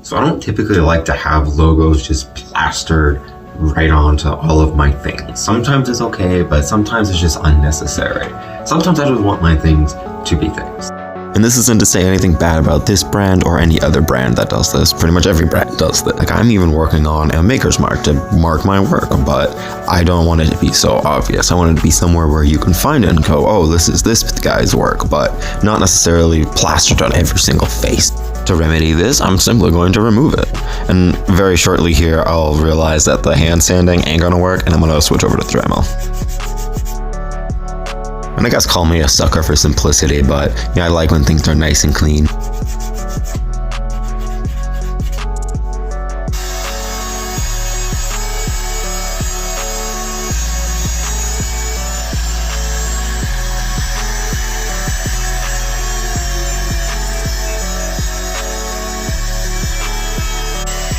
So I don't typically like to have logos just plastered right onto all of my things. Sometimes it's okay, but sometimes it's just unnecessary. Sometimes I just want my things to be things. And this isn't to say anything bad about this brand or any other brand that does this. Pretty much every brand does this. Like, I'm even working on a maker's mark to mark my work, but I don't want it to be so obvious. I want it to be somewhere where you can find it and go, oh, this is this guy's work, but not necessarily plastered on every single face. To remedy this, I'm simply going to remove it. And very shortly here, I'll realize that the hand sanding ain't gonna work, and I'm gonna switch over to Dremel. And I guess call me a sucker for simplicity, but yeah, I like when things are nice and clean.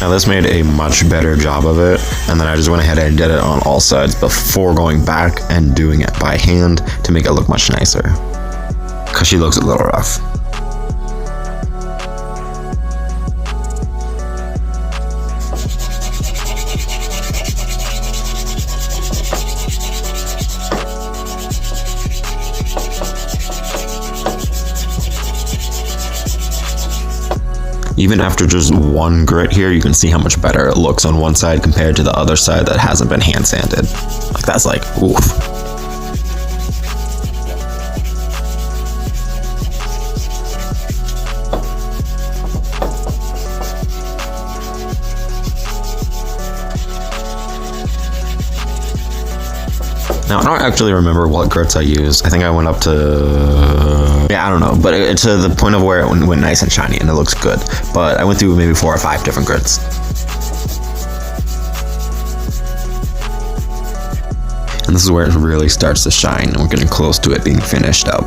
Now this made a much better job of it, and then I just went ahead and did it on all sides before going back and doing it by hand to make it look much nicer. Because she looks a little rough. Even after just one grit here, you can see how much better it looks on one side compared to the other side that hasn't been hand sanded. Like, that's like, oof. Now, I don't actually remember what grits I used. I think I went up to, yeah, I don't know, but to the point of where it went nice and shiny and it looks good. But I went through maybe 4 or 5 different grits. And this is where it really starts to shine, and we're getting close to it being finished up.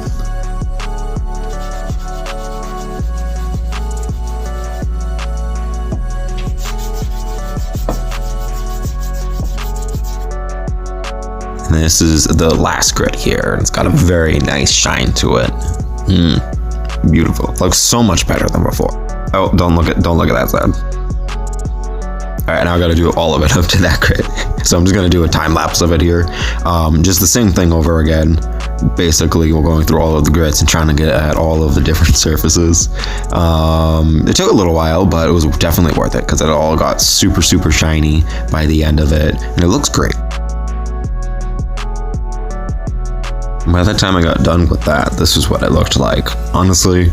And this is the last grit here. It's got a very nice shine to it. Beautiful. Looks so much better than before. Oh, don't look at that side. All right, now I got to do all of it up to that grit. So I'm just gonna do a time lapse of it here. Just the same thing over again. Basically, we're going through all of the grits and trying to get at all of the different surfaces. It took a little while, but it was definitely worth it because it all got super, super shiny by the end of it, and it looks great. By the time I got done with that, this is what it looked like. Honestly,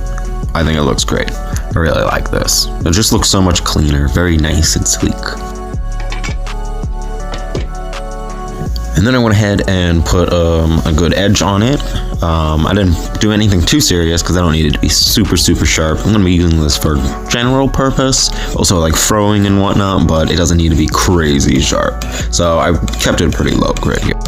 I think it looks great. I really like this. It just looks so much cleaner, very nice and sleek. And then I went ahead and put a good edge on it. I didn't do anything too serious because I don't need it to be super, super sharp. I'm gonna be using this for general purpose, also like throwing and whatnot, but it doesn't need to be crazy sharp. So I kept it pretty low grit here.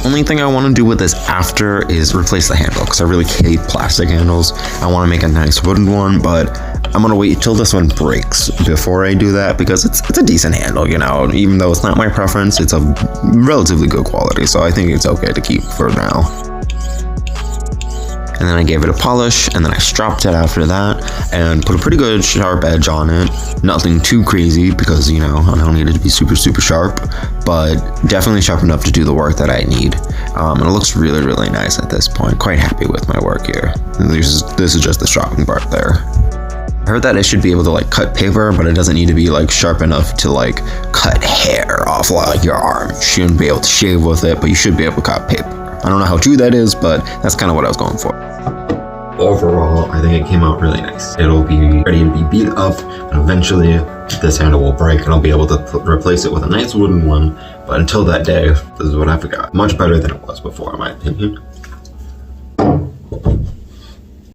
Only thing I want to do with this after is replace the handle, because I really hate plastic handles. I want to make a nice wooden one, but I'm gonna wait till this one breaks before I do that, because it's a decent handle, you know. Even though it's not my preference, it's a relatively good quality, so I think it's okay to keep for now. And then I gave it a polish, and then I stropped it after that, and put a pretty good sharp edge on it. Nothing too crazy, because, you know, I don't need it to be super, super sharp, but definitely sharp enough to do the work that I need. And it looks really, really nice at this point. Quite happy with my work here. And this is just the stropping part there. I heard that it should be able to like cut paper, but it doesn't need to be like sharp enough to like cut hair off like your arm. You shouldn't be able to shave with it, but you should be able to cut paper. I don't know how true that is, but that's kind of what I was going for. Overall, I think it came out really nice. It'll be ready to be beat up, and eventually this handle will break and I'll be able to replace it with a nice wooden one. But until that day, this is what I've got. Much better than it was before, in my opinion.